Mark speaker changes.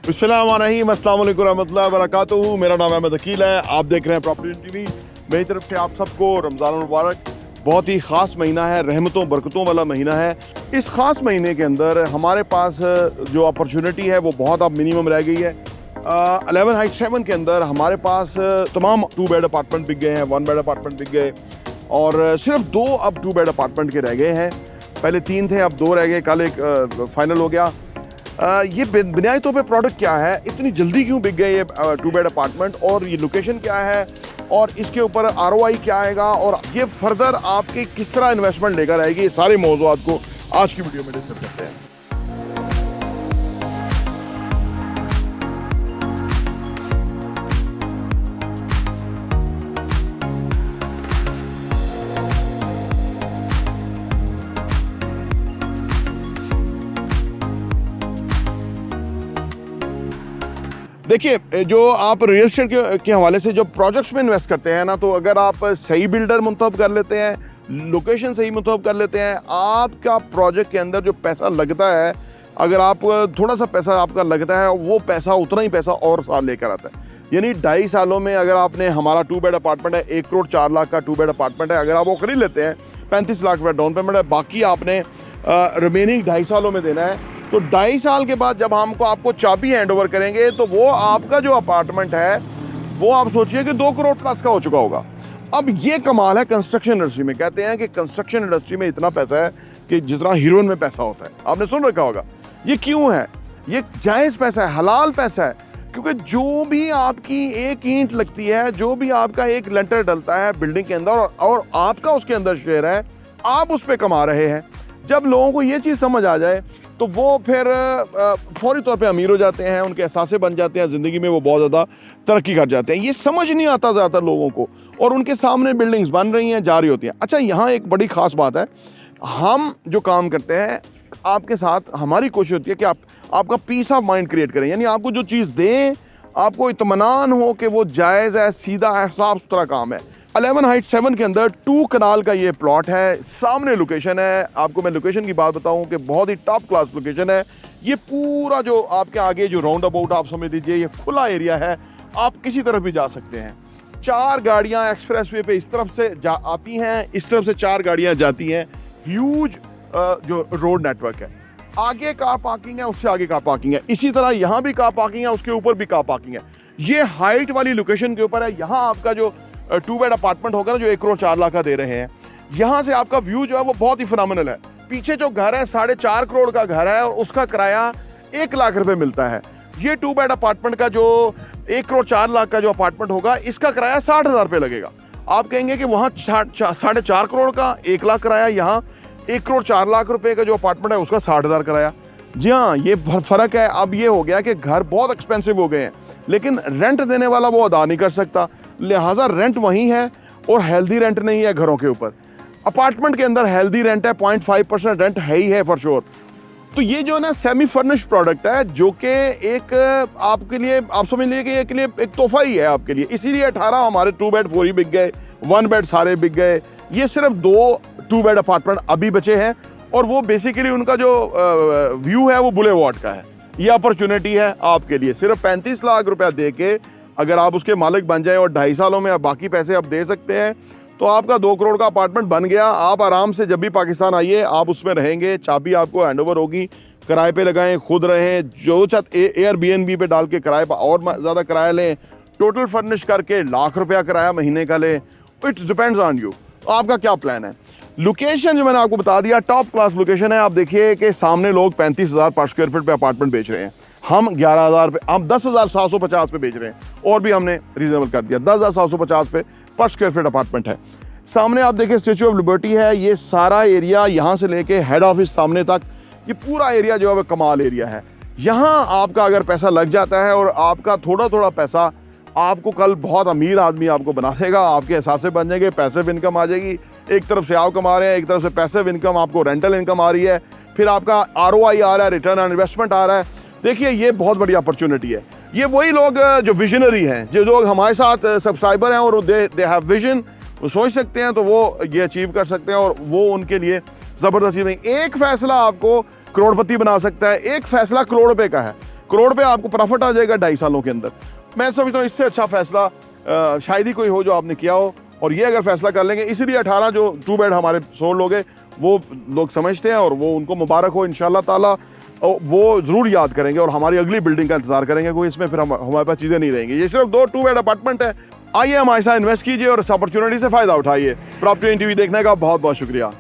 Speaker 1: बिस्मिल्लाहिर्रहमानिर्रहीम, अस्सलाम वालेकुम रहमतुल्लाहि व बरकातुहू। मेरा नाम अहमद अकील है। आप देख रहे हैं प्रॉपर्टी टीवी। मेरी तरफ से आप सबको रमज़ान मुबारक। बहुत ही ख़ास महीना है, रहमतों बरकतों वाला महीना है। इस ख़ास महीने के अंदर हमारे पास जो अपॉर्चुनिटी है वो बहुत अब मिनिमम रह गई है। 11 हाइट 7 के अंदर हमारे पास तमाम 2 बेड अपार्टमेंट बिक गए हैं, 1 बेड अपार्टमेंट बिक गए और सिर्फ 2 अब 2 बेड अपार्टमेंट के रह गए हैं। पहले 3 थे, अब 2 रह गए। कल एक फाइनल हो गया। ये बुनियादी तौर पे प्रोडक्ट क्या है, इतनी जल्दी क्यों बिक गए ये 2 बेड अपार्टमेंट, और ये लोकेशन क्या है, और इसके ऊपर ROI क्या आएगा, और ये फर्दर आपके किस तरह इन्वेस्टमेंट लेकर आएगी, ये सारे मौज़ूआत को आज की वीडियो में डिस्कस करते हैं। देखिए, जो आप रियल एस्टेट के हवाले से जो प्रोजेक्ट्स में इन्वेस्ट करते हैं ना, तो अगर आप सही बिल्डर मुंतखब कर लेते हैं, लोकेशन सही मुंतखब कर लेते हैं, आपका प्रोजेक्ट के अंदर जो पैसा लगता है, अगर आप थोड़ा सा पैसा आपका लगता है, वो पैसा उतना ही पैसा और साल लेकर आता है। यानी 2.5 सालों में अगर आपने, हमारा 2 बेड अपार्टमेंट है, 1 करोड़ 4 लाख का 2 बेड अपार्टमेंट है, अगर आप वो खरीद लेते हैं, 35 लाख रुपये डाउन पेमेंट है, बाकी आपने रिमेनिंग 2.5 सालों में देना है। तो 2.5 साल के बाद जब हमको आपको चाबी हैंड ओवर करेंगे, तो वो आपका जो अपार्टमेंट है वो आप सोचिए कि 2 करोड़ प्लस का हो चुका होगा। अब ये कमाल है कंस्ट्रक्शन इंडस्ट्री में। कहते हैं कि कंस्ट्रक्शन इंडस्ट्री में इतना पैसा है कि जितना हीरोइन में पैसा होता है। आपने सुन रखा होगा। ये क्यों है? ये जायज़ पैसा है, हलाल पैसा है, क्योंकि जो भी आपकी एक ईंट लगती है, जो भी आपका एक लेंटर डलता है बिल्डिंग के अंदर, और आपका उसके अंदर शेयर है, आप उस पर कमा रहे हैं। जब लोगों को ये चीज़ समझ आ जाए तो वो फिर फौरी तौर पे अमीर हो जाते हैं, उनके एहसासे बन जाते हैं, ज़िंदगी में वो बहुत ज़्यादा तरक्की कर जाते हैं। ये समझ नहीं आता ज़्यादातर लोगों को, और उनके सामने बिल्डिंग्स बन रही हैं, जा रही होती हैं। अच्छा, यहाँ एक बड़ी ख़ास बात है। हम जो काम करते हैं आपके साथ, हमारी कोशिश होती है कि आपका पीस ऑफ माइंड क्रिएट करें। यानी आपको जो चीज़ दें, आपको इत्मीनान हो कि वो जायज़ है, सीधा है, साफ सुथरा काम है। 11 हाइट 7 के अंदर 2 कनाल का ये प्लॉट है। सामने लोकेशन है। आपको मैं लोकेशन की बात बताऊं कि बहुत ही टॉप क्लास लोकेशन है। ये पूरा जो आपके आगे जो राउंड अबाउट आप समझ लीजिए, ये खुला एरिया है, आप किसी तरफ भी जा सकते हैं। 4 गाड़ियां एक्सप्रेसवे पे इस तरफ से आती हैं, इस तरफ से 4 गाड़ियां जाती हैं। ह्यूज जो रोड नेटवर्क है। आगे कार पार्किंग है, उससे आगे कार पार्किंग है, इसी तरह यहाँ भी कार पार्किंग है, उसके ऊपर भी कार पार्किंग है। ये हाइट वाली लोकेशन के ऊपर है। यहाँ आपका जो 2 बेड अपार्टमेंट होगा ना, जो 1 करोड़ 4 लाख का दे रहे हैं, यहाँ से आपका व्यू जो है वो बहुत ही फिनोमिनल है। पीछे जो घर है 4.5 करोड़ का घर है, और उसका किराया 1 लाख रुपए मिलता है। ये 2 बेड अपार्टमेंट का जो 1 करोड़ 4 लाख का जो अपार्टमेंट होगा, इसका किराया 60,000 रुपये लगेगा। आप कहेंगे कि वहाँ 4.5 करोड़ का 1 लाख किराया, यहाँ 1 करोड़ 4 लाख रुपए का जो अपार्टमेंट है उसका 60,000 किराया। जी हाँ, ये फ़र्क है। अब ये हो गया कि घर बहुत एक्सपेंसिव हो गए हैं, लेकिन रेंट देने वाला वो अदा नहीं कर सकता, लिहाजा रेंट वहीं है, और हेल्दी रेंट नहीं है घरों के ऊपर। अपार्टमेंट के अंदर हेल्दी रेंट है, 0.5% रेंट है ही है फॉर श्योर। तो ये जो है ना, सेमी फर्निश प्रोडक्ट है, जो कि एक आपके लिए, आप समझ लीजिए कि एक लिए एक तोहफा ही है आपके लिए। इसीलिए 18 हमारे 2 बेड 4 ही बिक गए, 1 बेड सारे बिक गए। ये सिर्फ 2 बेड अपार्टमेंट अभी बचे हैं, और वो बेसिकली उनका जो व्यू है वो बुलेवार्ड का है। ये अपॉर्चुनिटी है आपके लिए। सिर्फ 35 लाख रुपया दे के अगर आप उसके मालिक बन जाएं, और 2.5 सालों में आप बाकी पैसे आप दे सकते हैं, तो आपका 2 करोड़ का अपार्टमेंट बन गया। आप आराम से जब भी पाकिस्तान आइए, आप उसमें रहेंगे, चाबी आपको हैंड ओवर होगी, किराए पे लगाएं, खुद रहें, जो छत Airbnb पे डाल के किराए पर और ज़्यादा किराया लें, टोटल फर्निश करके लाख रुपया किराया महीने का लें। इट्स डिपेंड्स ऑन यू, आपका क्या प्लान है। लोकेशन जो मैंने आपको बता दिया, टॉप क्लास लोकेशन है। आप देखिए कि सामने लोग 35,000 पर स्क्वायर फीट पे अपार्टमेंट बेच रहे हैं, हम 11,000 पे, हम 10,750 पे बेच रहे हैं, और भी हमने रीजनेबल कर दिया। 10,750 पे पर स्क्वायर फीट अपार्टमेंट है। सामने आप देखिए स्टैच्यू ऑफ लिबर्टी है। ये सारा एरिया यहाँ से लेके हेड ऑफिस सामने तक, ये पूरा एरिया जो है वो कमाल एरिया है। यहाँ आपका अगर पैसा लग जाता है, और आपका थोड़ा थोड़ा पैसा आपको कल बहुत अमीर आदमी आपको बना देगा। आपके एहसासे बन जाएंगे, पैसिव इनकम आ जाएगी। एक तरफ से आप कमा रहे हैं, एक तरफ से पैसिव इनकम, आपको रेंटल इनकम आ रही है, फिर आपका ROI आ रहा है, रिटर्न ऑन इन्वेस्टमेंट आ रहा है। देखिए, ये बहुत बड़ी अपॉर्चुनिटी है। ये वही लोग जो विजनरी हैं, जो लोग हमारे साथ सब्सक्राइबर हैं, और दे हैव विजन, वो सोच सकते हैं, तो वो ये अचीव कर सकते हैं, और वो उनके लिए ज़बरदस्ती नहीं। एक फैसला आपको करोड़पति बना सकता है, एक फैसला करोड़ रुपए का है। करोड़ पे आपको प्रॉफिट आ जाएगा 2.5 सालों के अंदर। मैं समझता हूँ इससे अच्छा फैसला शायद ही कोई हो जो आपने किया हो। और ये अगर फैसला कर लेंगे, इसीलिए 18 जो 2 बेड हमारे सोल्ड हो गए वो लोग समझते हैं और वो उनको मुबारक हो इंशाल्लाह ताला। वो ज़रूर याद करेंगे और हमारी अगली बिल्डिंग का इंतजार करेंगे। कोई इसमें फिर हमारे पास चीज़ें नहीं रहेंगी। ये सिर्फ 2 2 बेड अपार्टमेंट है। आइए हमारे साथ इन्वेस्ट कीजिए और इस अपॉर्चुनिटी से फ़ायदा उठाइए। प्रॉपर्टी TV देखने का बहुत बहुत शुक्रिया।